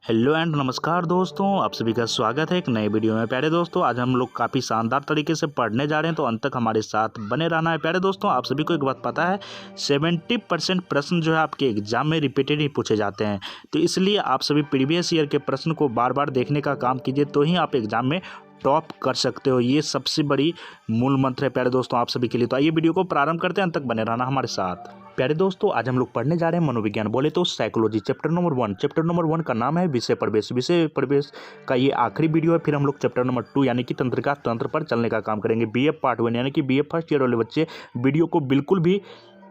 Hello and नमस्कार दोस्तों, आप सभी का स्वागत है एक नए वीडियो में। प्यारे दोस्तों, आज हम लोग काफ़ी शानदार तरीके से पढ़ने जा रहे हैं, तो अंत तक हमारे साथ बने रहना है। प्यारे दोस्तों, आप सभी को एक बात पता है, 70% प्रश्न जो है आपके एग्जाम में रिपीटेड ही पूछे जाते हैं। तो इसलिए आप सभी प्रीवियस ईयर के प्रश्न को बार बार देखने का काम कीजिए, तो ही आप एग्जाम में टॉप कर सकते हो। ये सबसे बड़ी मूल मंत्र है प्यारे दोस्तों आप सभी के लिए। तो आइए वीडियो को प्रारंभ करते हैं, अंत तक बने रहना हमारे साथ। प्यारे दोस्तों, आज हम लोग पढ़ने जा रहे हैं मनोविज्ञान, बोले तो psychology, chapter number 1। Chapter number 1 का नाम है विषय प्रवेश। विषय प्रवेश का ये आखिरी वीडियो है। फिर हम लोग चैप्टर नंबर 2 यानी कि तंत्रिका तंत्र पर चलने का काम करेंगे। बीए पार्ट 1 यानी कि बीए फर्स्ट ईयर वाले बच्चे वीडियो को बिल्कुल भी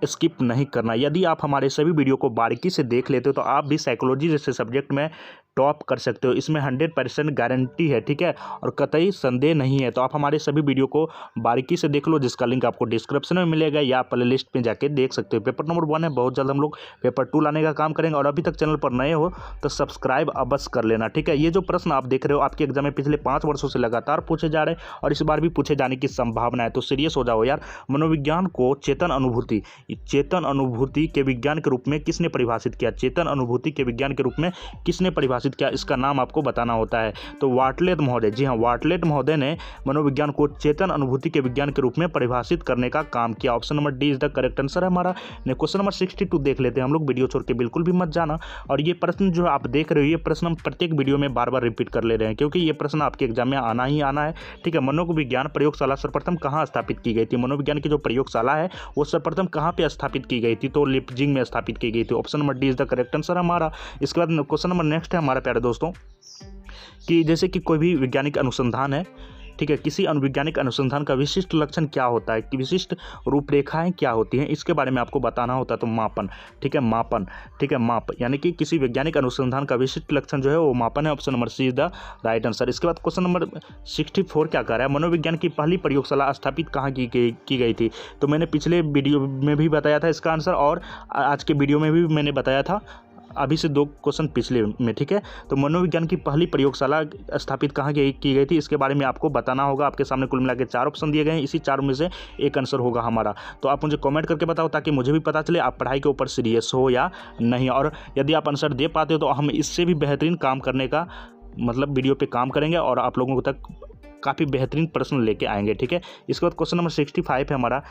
स्किप नहीं करना। यदि आप हमारे सभी वीडियो को बारीकी से देख लेते हो तो आप भी साइकोलॉजी जैसे सब्जेक्ट में टॉप कर सकते हो। इसमें 100% गारंटी है, ठीक है, और कतई संदेह नहीं है। तो आप हमारे सभी वीडियो को बारीकी से देख लो, जिसका लिंक आपको डिस्क्रिप्शन में मिलेगा या प्ले लिस्ट में जाके देख सकते हो। पेपर नंबर 1 है, बहुत जल्द हम लोग पेपर 2 लाने का काम करेंगे। और अभी तक चैनल पर नए हो तो सब्सक्राइब अवश्य कर लेना, ठीक है। ये जो प्रश्न आप देख रहे हो आपके एग्जाम में पिछले 5 वर्षों से लगातार पूछे जा रहे हैं और इस बार भी पूछे जाने की संभावना है। तो सीरियस हो जाओ यार। मनोविज्ञान को चेतन अनुभूति के विज्ञान के रूप में किसने परिभाषित किया? चेतन अनुभूति के विज्ञान के रूप में किसने परिभाषित किया, इसका नाम आपको बताना होता है। तो वाटलेट महोदय, जी हाँ, वाटलेट महोदय ने मनोविज्ञान को चेतन अनुभूति के विज्ञान के रूप में परिभाषित करने का काम किया। Option number D is the correct answer है हमारा। क्वेश्चन नंबर 62 देख लेते हैं हम लोग, वीडियो छोड़ के बिल्कुल भी मत जाना। और ये प्रश्न जो आप देख रहे हो, ये प्रश्न हम प्रत्येक वीडियो में बार बार रिपीट कर ले रहे हैं, क्योंकि ये प्रश्न आपके एग्जाम में आना ही आना है, ठीक है। मनोविज्ञान प्रयोगशाला सर्वप्रथम कहाँ स्थापित की गई थी? मनोविज्ञान की जो प्रयोगशाला है वो सर्वप्रथम कहाँ पे स्थापित की गई थी? तो लिपजिंग में स्थापित की गई थी। Option number D is the correct answer हमारा। इसके बाद क्वेश्चन नंबर नेक्स्ट है हमारा प्यारे दोस्तों, कि जैसे कि कोई भी वैज्ञानिक अनुसंधान है, ठीक है, किसी वैज्ञानिक अनुसंधान का विशिष्ट लक्षण क्या होता है, कि विशिष्ट रूपरेखाएं क्या होती हैं, इसके बारे में आपको बताना होता है। तो मापन, ठीक है, मापन, ठीक है, माप, यानी कि किसी वैज्ञानिक अनुसंधान का विशिष्ट लक्षण जो है वो मापन है। Option number C is the right answer. इसके बाद क्वेश्चन नंबर 64 क्या कह रहा है? मनोविज्ञान की पहली प्रयोगशाला स्थापित कहाँ की गई थी? तो मैंने पिछले वीडियो में भी बताया था इसका आंसर, और आज के वीडियो में भी मैंने बताया था, अभी से 2 क्वेश्चन पिछले में, ठीक है। तो मनोविज्ञान की पहली प्रयोगशाला स्थापित कहाँ की गई थी, इसके बारे में आपको बताना होगा। आपके सामने कुल मिला के 4 ऑप्शन दिए गए हैं, इसी 4 में से एक आंसर होगा हमारा। तो आप मुझे कमेंट करके बताओ, ताकि मुझे भी पता चले आप पढ़ाई के ऊपर सीरियस हो या नहीं। और यदि आप आंसर दे पाते हो तो हम इससे भी बेहतरीन काम करने का मतलब वीडियो पे काम करेंगे और आप लोगों तक काफ़ी बेहतरीन प्रश्न लेके आएंगे, ठीक है। इसके बाद क्वेश्चन नंबर 65 है हमारा,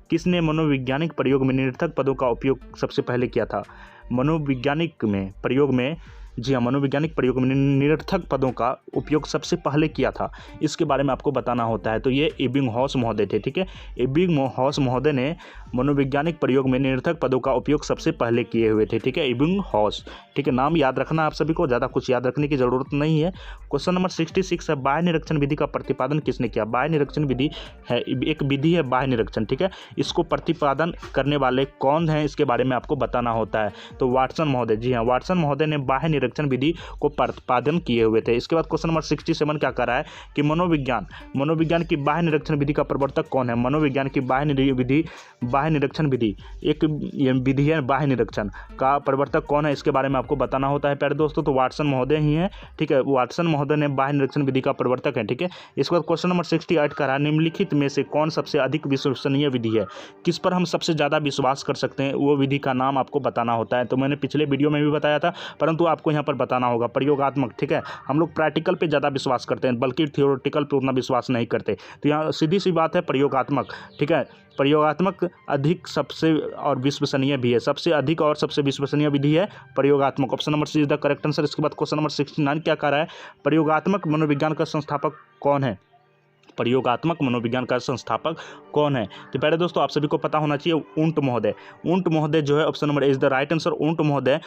किसने मनोवैज्ञानिक प्रयोग में निरर्थक पदों का उपयोग सबसे पहले किया था? मनोवैज्ञानिक प्रयोग में, जी हाँ, मनोवैज्ञानिक प्रयोग में निरर्थक पदों का उपयोग सबसे पहले किया था, इसके बारे में आपको बताना होता है। तो ये एबिंगहॉस महोदय थे, ठीक है। एबिंगहॉस महोदय ने मनोवैज्ञानिक प्रयोग में निरर्थक पदों का उपयोग सबसे पहले किए हुए थे, ठीक है, एबिंगहॉस, ठीक है। नाम याद रखना आप सभी को, ज़्यादा कुछ याद रखने की जरूरत नहीं है। क्वेश्चन नंबर 66 है, बाह्य निरीक्षण विधि का प्रतिपादन किसने किया? बाह्य निरीक्षण विधि है, एक विधि है बाह्य निरीक्षण, ठीक है। इसको प्रतिपादन करने वाले कौन हैं, इसके बारे में आपको बताना होता है। तो वाटसन महोदय, जी हाँ, वाटसन महोदय ने बाह्य निरीक्षण विधि को प्रतिपादन किए हुए थे। इसके बाद क्वेश्चन नंबर 67 क्या कर रहा है, कि मनोविज्ञान की बाह्य निरीक्षण विधि का प्रवर्तक कौन है? मनोविज्ञान की बाह्य निरीक्षण विधि एक विधि है, बाह्य निरीक्षण का प्रवर्तक कौन है, इसके बारे में आपको बताना होता है प्यारे दोस्तों। तो वाटसन महोदय ही है, ठीक है, वाटसन महोदय ने बाह्य निरीक्षण विधि का प्रवर्तक है, ठीक है। इसके बाद क्वेश्चन नंबर 68 कर रहा है, निम्नलिखित में से कौन सबसे अधिक विश्वसनीय विधि है? किस पर हम सबसे ज़्यादा विश्वास कर सकते हैं, वो विधि का नाम आपको बताना होता है। तो मैंने पिछले वीडियो में भी बताया था, परंतु आपको यहाँ पर बताना होगा। प्रयोगात्मक, ठीक है, हम लोग प्रैक्टिकल पे ज़्यादा विश्वास करते हैं, बल्कि थियोरेटिकल पे उतना विश्वास नहीं करते। तो यहाँ सीधी सी बात है, प्रयोगात्मक, ठीक है, प्रयोगात्मक अधिक सबसे और विश्वसनीय भी है, सबसे अधिक और सबसे विश्वसनीय विधि है प्रयोगात्मक। Option number C is the correct answer. इसके बाद क्वेश्चन नंबर 69 क्या कह रहा है, प्रयोगात्मक मनोविज्ञान का संस्थापक कौन है? प्रयोगात्मक मनोविज्ञान का संस्थापक कौन है? तो पहले दोस्तों आप सभी को पता होना चाहिए, ऊंट महोदय जो है, option number is the right answer. ऊंट महोदय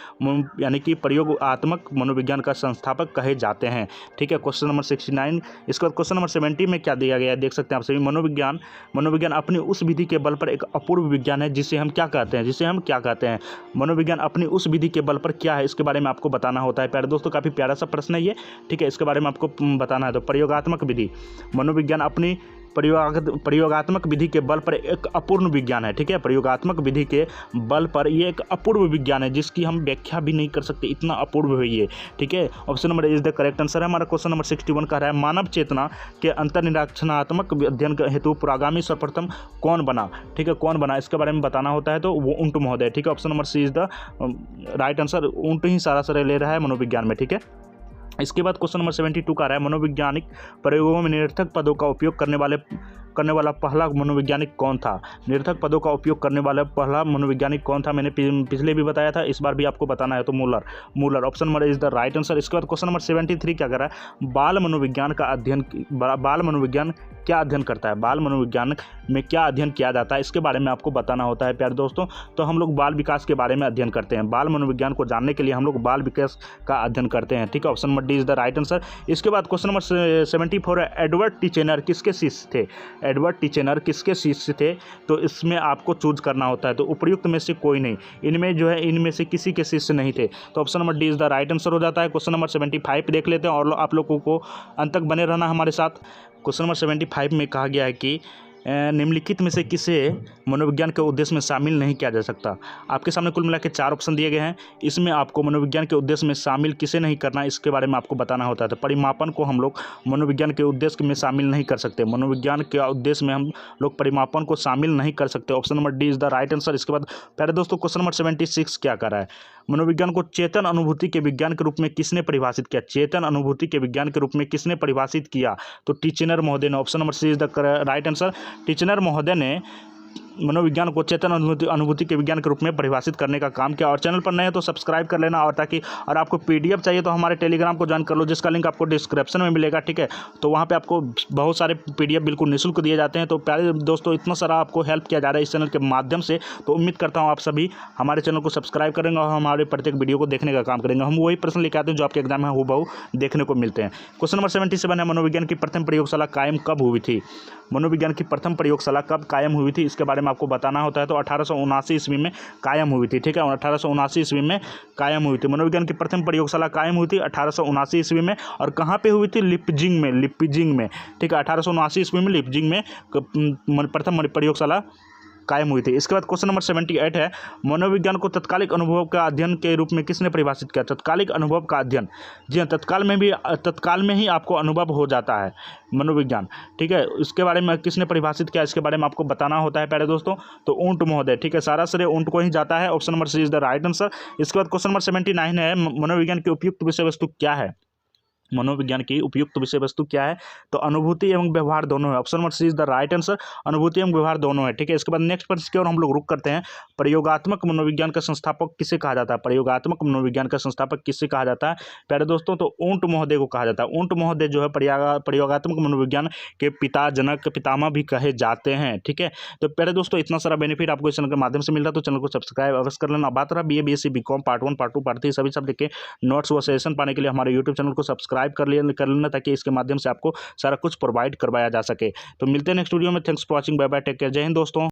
यानी कि प्रयोगात्मक मनोविज्ञान का संस्थापक कहे जाते हैं, ठीक है। Question number 69। इसके बाद क्वेश्चन नंबर 70 में क्या दिया गया है, देख सकते हैं आप सभी। मनोविज्ञान अपनी उस विधि के बल पर एक अपूर्व विज्ञान है जिसे हम क्या कहते हैं? मनोविज्ञान अपनी उस विधि के बल पर क्या है, इसके बारे में आपको बताना होता है प्यारे दोस्तों। काफ़ी प्यारा सा प्रश्न है ये, ठीक है, इसके बारे में आपको बताना है। तो प्रयोगात्मक विधि, मनोविज्ञान अपनी प्रयोगात्मक विधि के बल पर एक अपूर्ण विज्ञान है। ठीक है, प्रयोगात्मक विधि के बल पर ये एक अपूर्व विज्ञान है जिसकी हम व्याख्या भी नहीं कर सकते, इतना अपूर्व है ये। ठीक है, option number is the correct answer है। हमारा क्वेश्चन नंबर 61 कह रहा है मानव चेतना के अंतर्निरीक्षणात्मक अध्ययन हेतु पुरोगामी सर्वप्रथम कौन बना। ठीक है, कौन बना इसके बारे में बताना होता है तो वो उंट महोदय। ठीक है, option number C is the right answer. Wundt ही सारा सर ले रहा है मनोविज्ञान में। ठीक है, इसके बाद क्वेश्चन नंबर 72 का रहा है मनोवैज्ञानिक प्रयोगों में निरर्थक पदों का उपयोग करने वाला पहला मनोवैज्ञानिक कौन था। निरर्थक पदों का उपयोग करने वाला पहला मनोवैज्ञानिक कौन था, मैंने पिछले भी बताया था, इस बार भी आपको बताना है तो Müller option number is the right answer. इसके बाद क्वेश्चन नंबर 73 क्या कर रहा है बाल मनोविज्ञान क्या अध्ययन करता है। बाल मनोविज्ञान में क्या अध्ययन किया जाता है इसके बारे में आपको बताना होता है प्यारे दोस्तों। तो हम लोग बाल विकास के बारे में अध्ययन करते हैं। बाल मनोविज्ञान को जानने के लिए हम लोग बाल विकास का अध्ययन करते हैं। ठीक है, option number D is the right answer. इसके बाद क्वेश्चन नंबर 74 है एडवर्ड टिचेनर किसके शिष्य थे। एडवर्ड टिचेनर किसके शिष्य थे, तो इसमें आपको चूज करना होता है। तो उपयुक्त में से कोई नहीं, इनमें से किसी के शिष्य नहीं थे। तो option number D is the right answer हो जाता है। क्वेश्चन नंबर 75 देख लेते हैं और आप लोगों को अंत तक बने रहना हमारे साथ। क्वेश्चन नंबर 75 में कहा गया है कि निम्नलिखित में से किसे मनोविज्ञान के उद्देश्य में शामिल नहीं किया जा सकता। आपके सामने कुल मिला के 4 ऑप्शन दिए गए हैं, इसमें आपको मनोविज्ञान के उद्देश्य में शामिल किसे नहीं करना इसके बारे में आपको बताना होता है। तो परिमापन को हम लोग मनोविज्ञान के उद्देश्य में शामिल नहीं कर सकते। मनोविज्ञान के उद्देश्य में हम लोग परिमापन को शामिल नहीं कर सकते। Option number D is the right answer. इसके बाद प्यारे दोस्तों क्वेश्चन नंबर 76 क्या कर रहा है मनोविज्ञान को चेतन अनुभूति के विज्ञान के रूप में किसने परिभाषित किया। चेतन अनुभूति के विज्ञान के रूप में किसने परिभाषित किया, तो टिचेनर महोदय ने। Option number C is the right answer. Titchener महोदय ने मनोविज्ञान को चेतन अनुभूति के विज्ञान के रूप में परिभाषित करने का काम किया। और चैनल पर नए हैं तो सब्सक्राइब कर लेना, और आपको पीडीएफ चाहिए तो हमारे टेलीग्राम को ज्वाइन कर लो जिसका लिंक आपको डिस्क्रिप्शन में मिलेगा। ठीक है, तो वहाँ पे आपको बहुत सारे पीडीएफ बिल्कुल निःशुल्क दिए जाते हैं। तो प्यारे दोस्तों इतना सारा आपको हेल्प किया जा रहा है इस चैनल के माध्यम से, तो उम्मीद करता हूँ आप सभी हमारे चैनल को सब्सक्राइब करेंगे और हमारे प्रत्येक वीडियो को देखने का काम करेंगे। हम वही प्रश्न लेकर आते हैं जो आपके एग्जाम में हूबहू देखने को मिलते हैं। क्वेश्चन नंबर 77 है मनोविज्ञान की प्रथम प्रयोगशाला कायम कब हुई थी। मनोविज्ञान की प्रथम प्रयोगशाला कब कायम हुई थी इसके बारे में आपको बताना होता है। तो 1879 ईस्वी में कायम हुई थी। ठीक है, 1879 ईस्वी में कायम हुई थी। मनोविज्ञान की प्रथम प्रयोगशाला कायम हुई थी 1879 ईस्वी में। और कहाँ पे हुई थी, लिपजिंग में। ठीक है, 1879 ईस्वी में लिपजिंग में प्रथम प्रयोगशाला कायम हुई थी। इसके बाद क्वेश्चन नंबर 78 है मनोविज्ञान को तत्कालिक अनुभव का अध्ययन के रूप में किसने परिभाषित किया। तत्कालिक अनुभव का अध्ययन, जी हाँ, तत्काल में ही आपको अनुभव हो जाता है मनोविज्ञान। ठीक है, इसके बारे में किसने परिभाषित किया इसके बारे में आपको बताना होता है प्यारे दोस्तों। तो ऊंट महोदय। ठीक है, सारा श्रेय ऊंट को ही जाता है। Option number C is the right answer. इसके बाद क्वेश्चन नंबर 79 है मनोविज्ञान की उपयुक्त विषय वस्तु क्या है। मनोविज्ञान की उपयुक्त विषय वस्तु क्या है, तो अनुभूति एवं व्यवहार दोनों है। Option number C is the right answer, अनुभूति एवं व्यवहार दोनों है। ठीक है, इसके बाद नेक्स्ट प्रश्न की ओर हम लोग रुक करते हैं। प्रयोगात्मक मनोविज्ञान का संस्थापक किसे कहा जाता है। प्रयोगात्मक मनोविज्ञान का संस्थापक किसे कहा जाता है प्यारे दोस्तों, तो ऊंट महोदय को कहा जाता है। ऊंट महोदय जो है प्रयोगात्मक मनोविज्ञान के पिता, जनक, पितामह भी कहे जाते हैं। ठीक है, तो प्यारे दोस्तों इतना सारा बेनिफिट आपको इस चैनल के माध्यम से मिल रहा है, तो चैनल को सब्सक्राइब अवश्य कर लेना। बात रहा BA BSc BCom part 1 part 2 part 3 सभी सब्जेक्ट के नोट्स व सजेशन पाने के लिए हमारे यूट्यूब चैनल को सब्सक्राइब कर लेना ताकि इसके माध्यम से आपको सारा कुछ प्रोवाइड करवाया जा सके। तो मिलते हैं नेक्स्ट वीडियो में। Thanks for watching, bye bye, take care, जय हिंद दोस्तों।